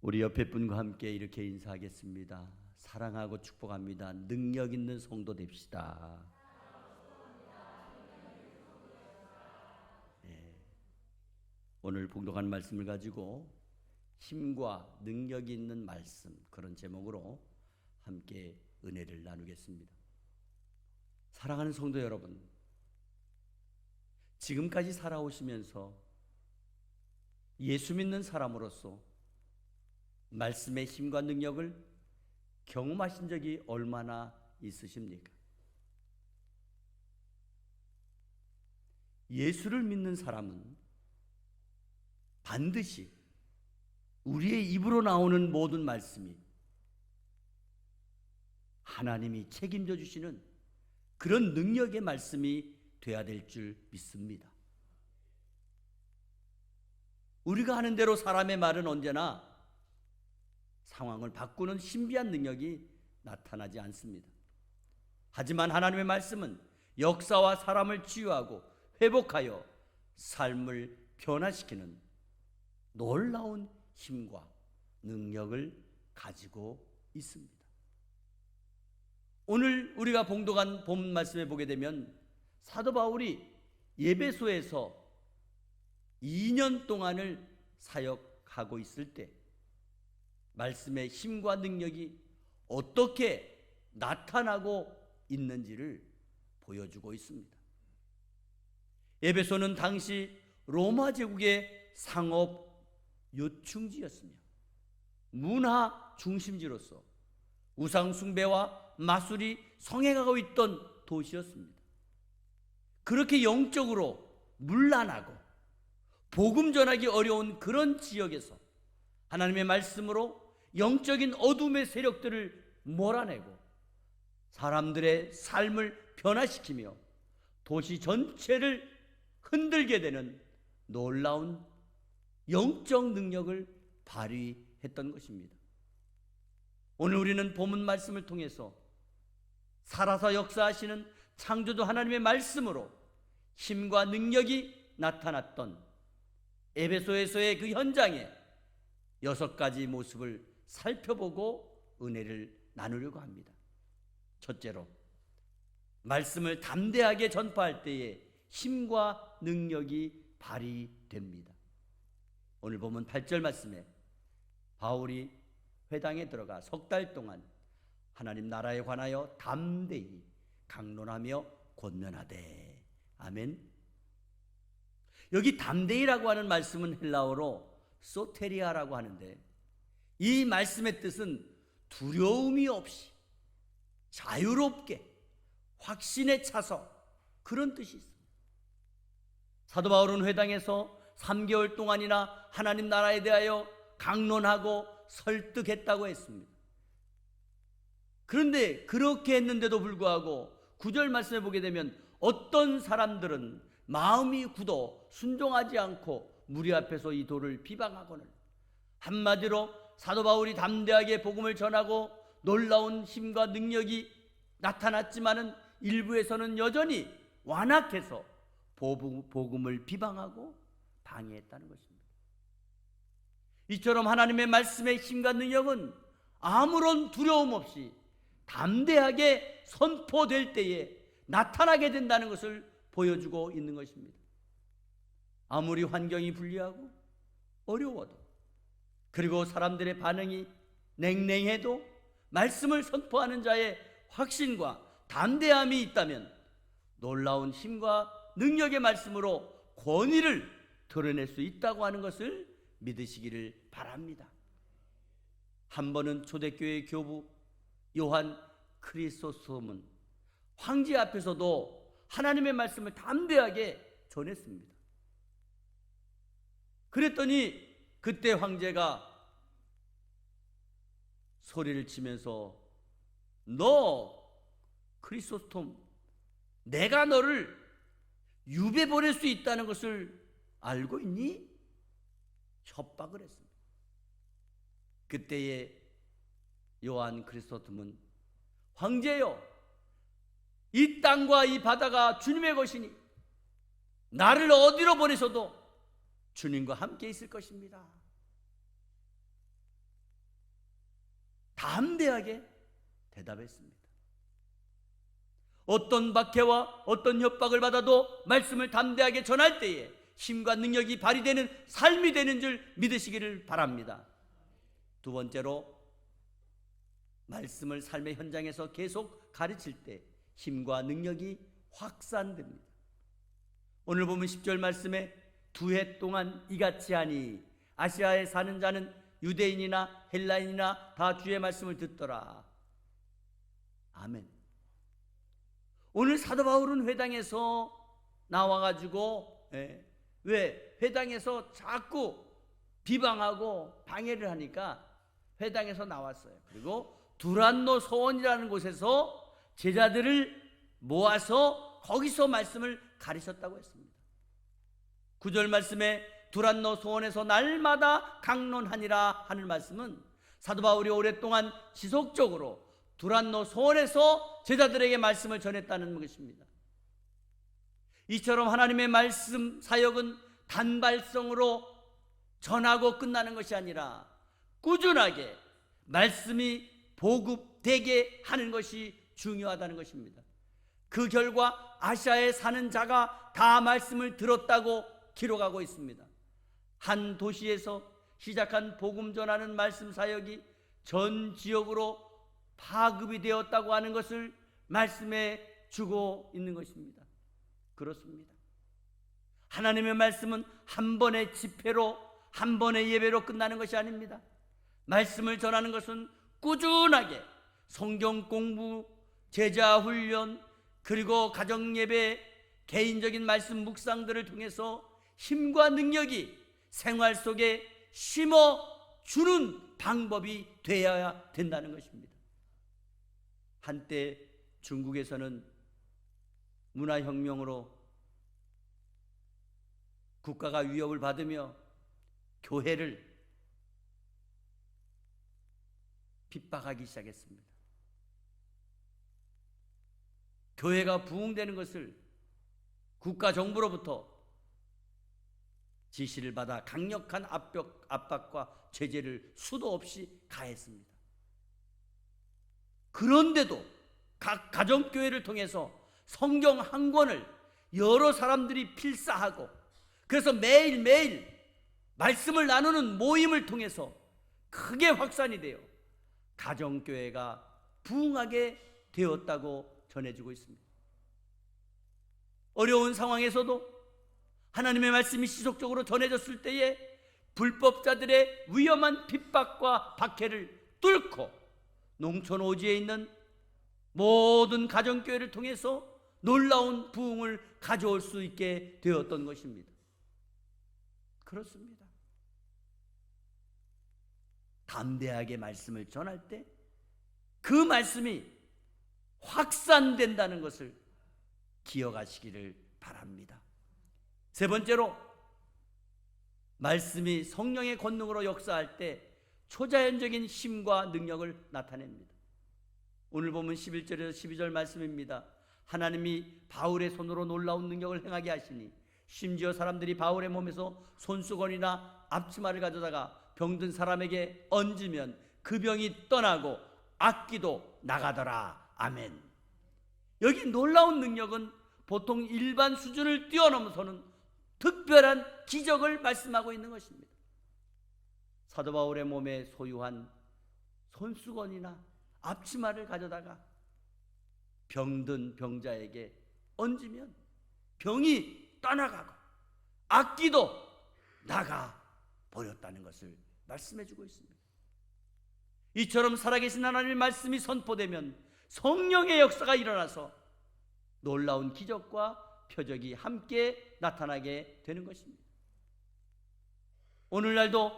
우리 옆에 분과 함께 이렇게 인사하겠습니다. 사랑하고 축복합니다. 능력 있는 성도 됩시다. 네. 오늘 봉독한 말씀을 가지고 힘과 능력이 있는 말씀, 그런 제목으로 함께 은혜를 나누겠습니다. 사랑하는 성도 여러분, 지금까지 살아오시면서 예수 믿는 사람으로서 말씀의 힘과 능력을 경험하신 적이 얼마나 있으십니까? 예수를 믿는 사람은 반드시 우리의 입으로 나오는 모든 말씀이 하나님이 책임져 주시는 그런 능력의 말씀이 되어야 될 줄 믿습니다. 우리가 하는 대로 사람의 말은 언제나 상황을 바꾸는 신비한 능력이 나타나지 않습니다. 하지만 하나님의 말씀은 역사와 사람을 치유하고 회복하여 삶을 변화시키는 놀라운 힘과 능력을 가지고 있습니다. 오늘 우리가 봉독한 본 말씀에 보게 되면 사도 바울이 에베소에서 2년 동안을 사역하고 있을 때 말씀의 힘과 능력이 어떻게 나타나고 있는지를 보여주고 있습니다. 에베소는 당시 로마 제국의 상업 요충지였으며 문화 중심지로서 우상 숭배와 마술이 성행하고 있던 도시였습니다. 그렇게 영적으로 문란하고 복음 전하기 어려운 그런 지역에서 하나님의 말씀으로 영적인 어둠의 세력들을 몰아내고 사람들의 삶을 변화시키며 도시 전체를 흔들게 되는 놀라운 영적 능력을 발휘했던 것입니다. 오늘 우리는 본문 말씀을 통해서 살아서 역사하시는 창조주 하나님의 말씀으로 힘과 능력이 나타났던 에베소에서의 그 현장에 6가지 모습을 살펴보고 은혜를 나누려고 합니다. 첫째로, 말씀을 담대하게 전파할 때에 힘과 능력이 발휘됩니다. 오늘 보면 8절 말씀에 바울이 회당에 들어가 3달 동안 하나님 나라에 관하여 담대히 강론하며 권면하되. 아멘. 여기 담대히라고 하는 말씀은 헬라어로 소테리아라고 하는데, 이 말씀의 뜻은 두려움이 없이 자유롭게 확신에 차서, 그런 뜻이 있습니다. 사도 바울은 회당에서 3개월 동안이나 하나님 나라에 대하여 강론하고 설득했다고 했습니다. 그런데 그렇게 했는데도 불구하고 9절 말씀에 보게 되면 어떤 사람들은 마음이 굳어 순종하지 않고 무리 앞에서 이 도를 비방하거늘. 한마디로 사도 바울이 담대하게 복음을 전하고 놀라운 힘과 능력이 나타났지만은 일부에서는 여전히 완악해서 복음을 비방하고 방해했다는 것입니다. 이처럼 하나님의 말씀의 힘과 능력은 아무런 두려움 없이 담대하게 선포될 때에 나타나게 된다는 것을 보여주고 있는 것입니다. 아무리 환경이 불리하고 어려워도, 그리고 사람들의 반응이 냉랭해도 말씀을 선포하는 자의 확신과 담대함이 있다면 놀라운 힘과 능력의 말씀으로 권위를 드러낼 수 있다고 하는 것을 믿으시기를 바랍니다. 한 번은 초대교회 교부 요한 크리소스톰은 황제 앞에서도 하나님의 말씀을 담대하게 전했습니다. 그랬더니 그때 황제가 소리를 치면서, 너 크리소스톰, 내가 너를 유배 보낼 수 있다는 것을 알고 있니? 협박을 했습니다. 그때에 요한 크리소스톰은, 황제여, 이 땅과 이 바다가 주님의 것이니 나를 어디로 보내셔도 주님과 함께 있을 것입니다. 담대하게 대답했습니다. 어떤 박해와 어떤 협박을 받아도 말씀을 담대하게 전할 때에 힘과 능력이 발휘되는 삶이 되는 줄 믿으시기를 바랍니다. 두 번째로, 말씀을 삶의 현장에서 계속 가르칠 때 힘과 능력이 확산됩니다. 오늘 보면 10절 말씀에 2해 동안 이같이 하니 아시아에 사는 자는 유대인이나 헬라인이나 다 주의 말씀을 듣더라. 아멘. 오늘 사도 바울은 회당에서 나와가지고 왜 회당에서 자꾸 비방하고 방해를 하니까 회당에서 나왔어요. 그리고 두란노 소원이라는 곳에서 제자들을 모아서 거기서 말씀을 가르쳤다고 했습니다. 9절 말씀에 두란노 소원에서 날마다 강론하니라 하는 말씀은 사도 바울이 오랫동안 지속적으로 두란노 소원에서 제자들에게 말씀을 전했다는 것입니다. 이처럼 하나님의 말씀 사역은 단발성으로 전하고 끝나는 것이 아니라 꾸준하게 말씀이 보급되게 하는 것이 중요하다는 것입니다. 그 결과 아시아에 사는 자가 다 말씀을 들었다고 기록하고 있습니다. 한 도시에서 시작한 복음 전하는 말씀 사역이 전 지역으로 파급이 되었다고 하는 것을 말씀해 주고 있는 것입니다. 그렇습니다. 하나님의 말씀은 한 번의 집회로, 한 번의 예배로 끝나는 것이 아닙니다. 말씀을 전하는 것은 꾸준하게 성경 공부, 제자 훈련, 그리고 가정 예배, 개인적인 말씀 묵상들을 통해서 힘과 능력이 생활 속에 심어주는 방법이 되어야 된다는 것입니다. 한때 중국에서는 문화혁명으로 국가가 위협을 받으며 교회를 핍박하기 시작했습니다. 교회가 부흥되는 것을 국가 정부로부터 지시를 받아 강력한 압박과 제재를 수도 없이 가했습니다. 그런데도 각 가정교회를 통해서 성경 한 권을 여러 사람들이 필사하고, 그래서 매일매일 말씀을 나누는 모임을 통해서 크게 확산이 되어 가정교회가 부흥하게 되었다고 전해지고 있습니다. 어려운 상황에서도 하나님의 말씀이 지속적으로 전해졌을 때에 불법자들의 위험한 핍박과 박해를 뚫고 농촌 오지에 있는 모든 가정교회를 통해서 놀라운 부흥을 가져올 수 있게 되었던 것입니다. 그렇습니다. 담대하게 말씀을 전할 때 그 말씀이 확산된다는 것을 기억하시기를 바랍니다. 세 번째로, 말씀이 성령의 권능으로 역사할 때 초자연적인 힘과 능력을 나타냅니다. 오늘 보면 11절에서 12절 말씀입니다. 하나님이 바울의 손으로 놀라운 능력을 행하게 하시니 심지어 사람들이 바울의 몸에서 손수건이나 앞치마를 가져다가 병든 사람에게 얹으면 그 병이 떠나고 악기도 나가더라. 아멘. 여기 놀라운 능력은 보통 일반 수준을 뛰어넘어서는 특별한 기적을 말씀하고 있는 것입니다. 사도 바울의 몸에 소유한 손수건이나 앞치마를 가져다가 병든 병자에게 얹으면 병이 떠나가고 악기도 나가 버렸다는 것을 말씀해 주고 있습니다. 이처럼 살아계신 하나님의 말씀이 선포되면 성령의 역사가 일어나서 놀라운 기적과 표적이 함께 나타나게 되는 것입니다. 오늘날도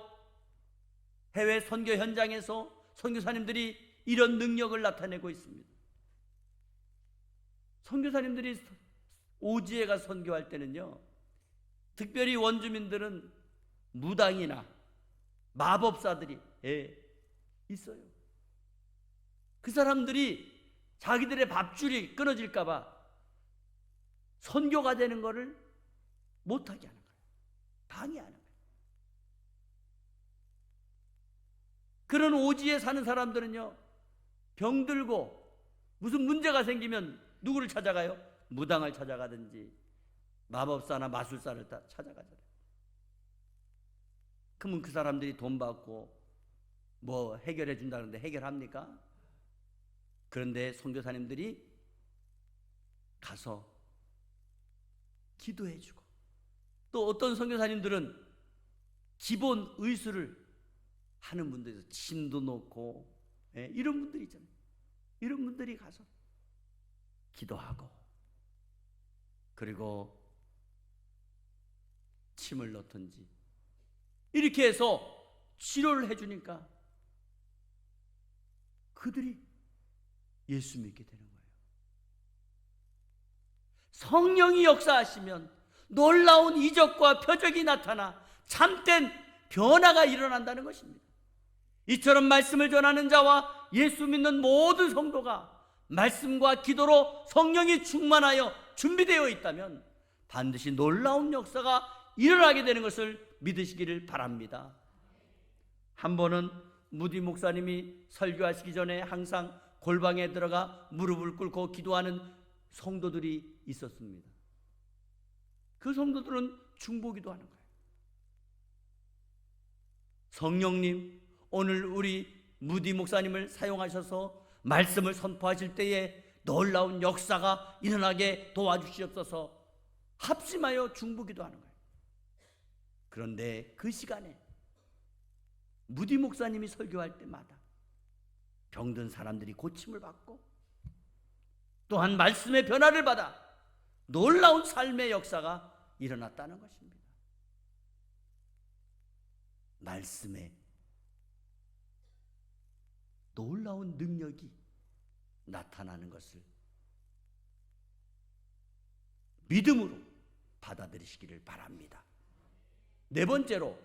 해외 선교 현장에서 선교사님들이 이런 능력을 나타내고 있습니다. 선교사님들이 오지에 가서 선교할 때는요, 특별히 원주민들은 무당이나 마법사들이 있어요. 그 사람들이 자기들의 밥줄이 끊어질까 봐 선교가 되는 것을 못하게 하는 거예요. 방해하는 거예요. 그런 오지에 사는 사람들은요, 병들고 무슨 문제가 생기면 누구를 찾아가요? 무당을 찾아가든지 마법사나 마술사를 찾아가잖아요. 그러면 그 사람들이 돈 받고 뭐 해결해 준다는데 해결합니까? 그런데 선교사님들이 가서 기도해 주고, 또 어떤 선교사님들은 기본 의술을 하는 분들이 있어요. 침도 놓고, 이런 분들이 있잖아요. 이런 분들이 가서 기도하고, 그리고 침을 넣든지 이렇게 해서 치료를 해주니까 그들이 예수 믿게 되는 거예요. 성령이 역사하시면 놀라운 이적과 표적이 나타나 참된 변화가 일어난다는 것입니다. 이처럼 말씀을 전하는 자와 예수 믿는 모든 성도가 말씀과 기도로 성령이 충만하여 준비되어 있다면 반드시 놀라운 역사가 일어나게 되는 것을 믿으시기를 바랍니다. 한 번은 무디 목사님이 설교하시기 전에 항상 골방에 들어가 무릎을 꿇고 기도하는 성도들이 있었습니다. 그 성도들은 중보기도 하는 거예요. 성령님, 오늘 우리 무디 목사님을 사용하셔서 말씀을 선포하실 때에 놀라운 역사가 일어나게 도와주시옵소서 합심하여 중보기도 하는 거예요. 그런데 그 시간에 무디 목사님이 설교할 때마다 병든 사람들이 고침을 받고 또한 말씀의 변화를 받아 놀라운 삶의 역사가 일어났다는 것입니다. 말씀에 놀라운 능력이 나타나는 것을 믿음으로 받아들이시기를 바랍니다. 네 번째로,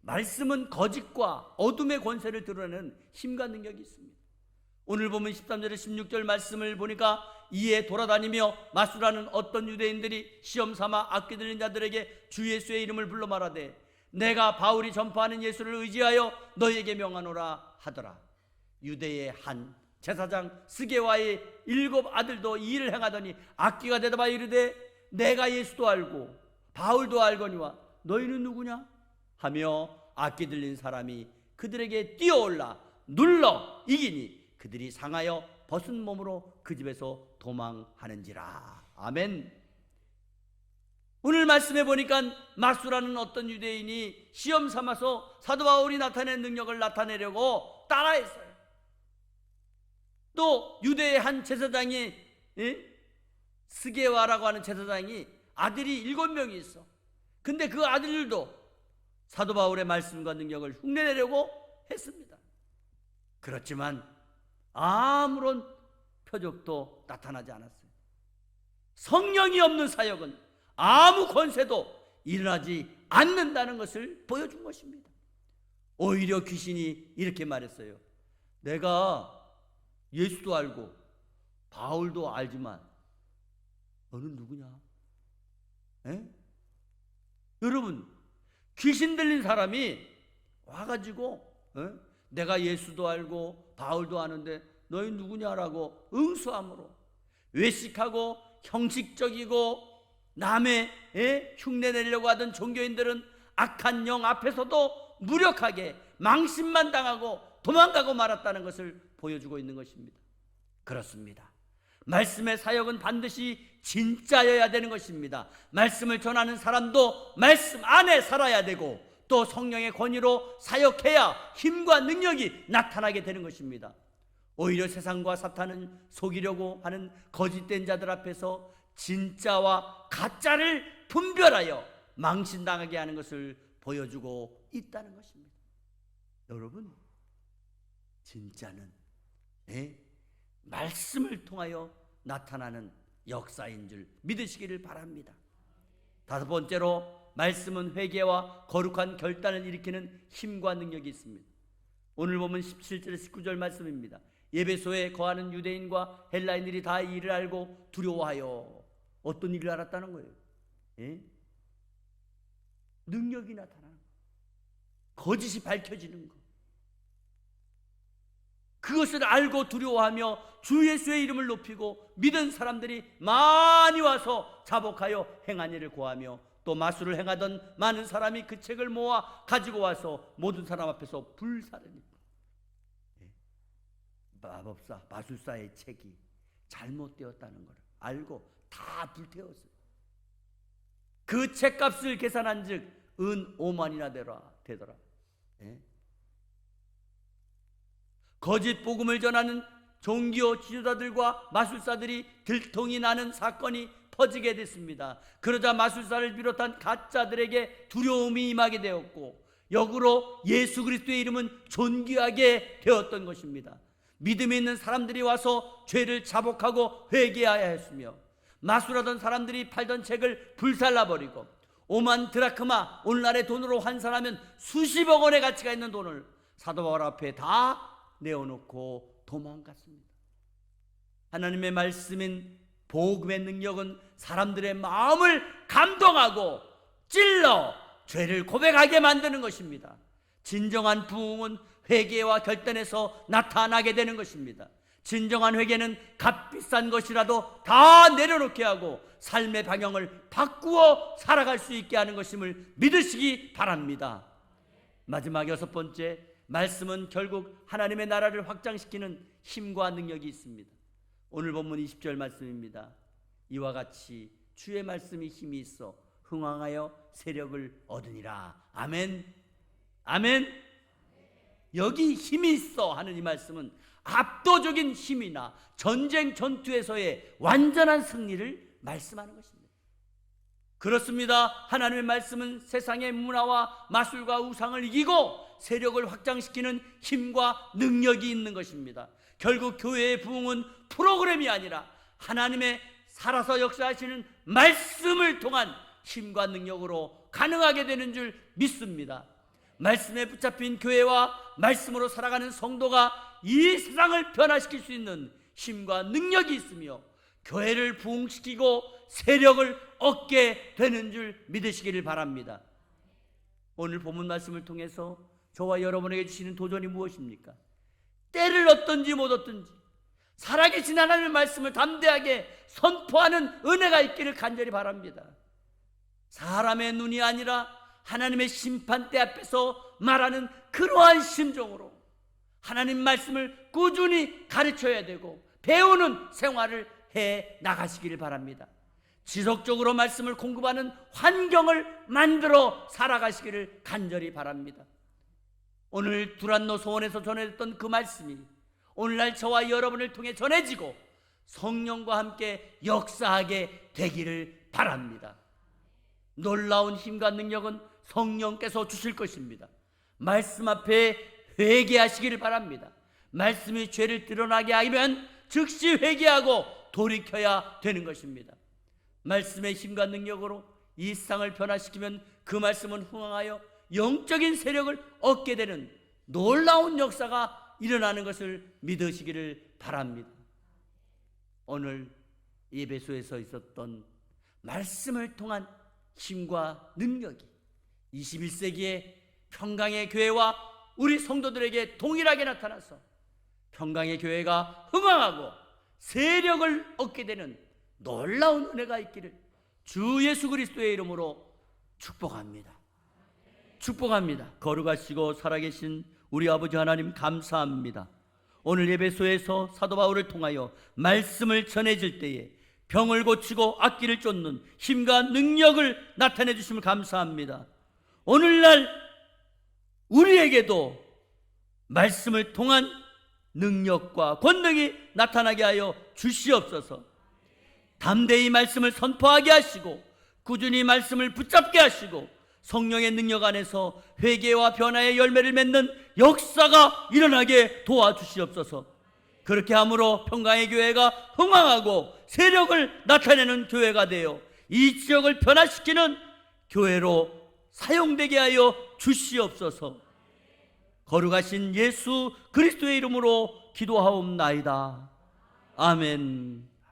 말씀은 거짓과 어둠의 권세를 드러내는 힘과 능력이 있습니다. 오늘 보면 13절에 16절 말씀을 보니까 이에 돌아다니며 마술하는 어떤 유대인들이 시험삼아 악기 들린 자들에게 주 예수의 이름을 불러 말하되 내가 바울이 전파하는 예수를 의지하여 너희에게 명하노라 하더라. 유대의 한 제사장 스게와의 7 아들도 이 일을 행하더니 악기가 대답하여 이르되 내가 예수도 알고 바울도 알거니와 너희는 누구냐 하며 악기 들린 사람이 그들에게 뛰어올라 눌러 이기니 그들이 상하여 벗은 몸으로 그 집에서 도망하는지라. 아멘. 오늘 말씀해 보니까 마술하는 어떤 유대인이 시험 삼아서 사도 바울이 나타낸 능력을 나타내려고 따라했어요. 또 유대의 한 제사장이, 스게와라고 하는 제사장이 아들이 7명이 있어. 근데 그 아들들도 사도 바울의 말씀과 능력을 흉내내려고 했습니다. 그렇지만 아무런 표적도 나타나지 않았어요. 성령이 없는 사역은 아무 권세도 일어나지 않는다는 것을 보여준 것입니다. 오히려 귀신이 이렇게 말했어요. 내가 예수도 알고 바울도 알지만 너는 누구냐? 여러분, 귀신 들린 사람이 와가지고 내가 예수도 알고 바울도 아는데 너희 누구냐라고 응수함으로 외식하고 형식적이고 남의 흉내내려고 하던 종교인들은 악한 영 앞에서도 무력하게 망신만 당하고 도망가고 말았다는 것을 보여주고 있는 것입니다. 그렇습니다. 말씀의 사역은 반드시 진짜여야 되는 것입니다. 말씀을 전하는 사람도 말씀 안에 살아야 되고 또 성령의 권위로 사역해야 힘과 능력이 나타나게 되는 것입니다. 오히려 세상과 사탄은 속이려고 하는 거짓된 자들 앞에서 진짜와 가짜를 분별하여 망신당하게 하는 것을 보여주고 있다는 것입니다. 여러분, 진짜는 말씀을 통하여 나타나는 역사인 줄 믿으시기를 바랍니다. 5번째로, 말씀은 회개와 거룩한 결단을 일으키는 힘과 능력이 있습니다. 오늘 보면 17절 19절 말씀입니다. 예배소에 거하는 유대인과 헬라인들이 다 이 일을 알고 두려워하여 어떤 일을 알았다는 거예요? 능력이 나타나는 거, 거짓이 밝혀지는 거. 그것을 알고 두려워하며 주 예수의 이름을 높이고 믿은 사람들이 많이 와서 자복하여 행한 일을 고하며 또 마술을 행하던 많은 사람이 그 책을 모아 가지고 와서 모든 사람 앞에서 불사르니 마법사, 마술사의 책이 잘못되었다는 걸 알고 다 불태웠어요. 그 책값을 계산한 즉 은 5만이나 되더라. 거짓 복음을 전하는 종교 지도자들과 마술사들이 들통이 나는 사건이 퍼지게 됐습니다. 그러자 마술사를 비롯한 가짜들에게 두려움이 임하게 되었고 역으로 예수 그리스도의 이름은 존귀하게 되었던 것입니다. 믿음이 있는 사람들이 와서 죄를 자복하고 회개해야 했으며 마술하던 사람들이 팔던 책을 불살라버리고 5만 드라크마, 오늘날의 돈으로 환산하면 수십억 원의 가치가 있는 돈을 사도 바울 앞에 다 내어놓고 도망갔습니다. 하나님의 말씀인 복음의 능력은 사람들의 마음을 감동하고 찔러 죄를 고백하게 만드는 것입니다. 진정한 부흥은 회개와 결단에서 나타나게 되는 것입니다. 진정한 회개는 값비싼 것이라도 다 내려놓게 하고 삶의 방향을 바꾸어 살아갈 수 있게 하는 것임을 믿으시기 바랍니다. 마지막 6번째, 말씀은 결국 하나님의 나라를 확장시키는 힘과 능력이 있습니다. 오늘 본문 20절 말씀입니다. 이와 같이 주의 말씀이 힘이 있어 흥왕하여 세력을 얻으니라. 아멘. 아멘. 여기 힘이 있어 하는 이 말씀은 압도적인 힘이나 전쟁 전투에서의 완전한 승리를 말씀하는 것입니다. 그렇습니다. 하나님의 말씀은 세상의 문화와 마술과 우상을 이기고 세력을 확장시키는 힘과 능력이 있는 것입니다. 결국 교회의 부흥은 프로그램이 아니라 하나님의 살아서 역사하시는 말씀을 통한 힘과 능력으로 가능하게 되는 줄 믿습니다. 말씀에 붙잡힌 교회와 말씀으로 살아가는 성도가 이 세상을 변화시킬 수 있는 힘과 능력이 있으며 교회를 부흥시키고 세력을 얻게 되는 줄 믿으시기를 바랍니다. 오늘 본문 말씀을 통해서 저와 여러분에게 주시는 도전이 무엇입니까? 때를 얻든지 못 얻든지 살아계신 하나님의 말씀을 담대하게 선포하는 은혜가 있기를 간절히 바랍니다. 사람의 눈이 아니라 하나님의 심판대 앞에서 말하는 그러한 심정으로 하나님 말씀을 꾸준히 가르쳐야 되고 배우는 생활을 해 나가시기를 바랍니다. 지속적으로 말씀을 공급하는 환경을 만들어 살아가시기를 간절히 바랍니다. 오늘 두란노 소원에서 전해졌던 그 말씀이 오늘날 저와 여러분을 통해 전해지고 성령과 함께 역사하게 되기를 바랍니다. 놀라운 힘과 능력은 성령께서 주실 것입니다. 말씀 앞에 회개하시기를 바랍니다. 말씀이 죄를 드러나게 하면 즉시 회개하고 돌이켜야 되는 것입니다. 말씀의 힘과 능력으로 이 세상을 변화시키면 그 말씀은 흥황하여 영적인 세력을 얻게 되는 놀라운 역사가 일어나는 것을 믿으시기를 바랍니다. 오늘 예배소에서 있었던 말씀을 통한 힘과 능력이 21세기의 평강의 교회와 우리 성도들에게 동일하게 나타나서 평강의 교회가 흥황하고 세력을 얻게 되는 놀라운 은혜가 있기를 주 예수 그리스도의 이름으로 축복합니다. 축복합니다. 거룩하시고 살아계신 우리 아버지 하나님 감사합니다. 오늘 예배소에서 사도 바울을 통하여 말씀을 전해질 때에 병을 고치고 악기를 쫓는 힘과 능력을 나타내 주심을 감사합니다. 오늘날 우리에게도 말씀을 통한 능력과 권능이 나타나게 하여 주시옵소서. 담대히 말씀을 선포하게 하시고 꾸준히 말씀을 붙잡게 하시고 성령의 능력 안에서 회개와 변화의 열매를 맺는 역사가 일어나게 도와주시옵소서. 그렇게 함으로 평강의 교회가 흥황하고 세력을 나타내는 교회가 되어 이 지역을 변화시키는 교회로 사용되게 하여 주시옵소서. 거룩하신 예수 그리스도의 이름으로 기도하옵나이다. 아멘.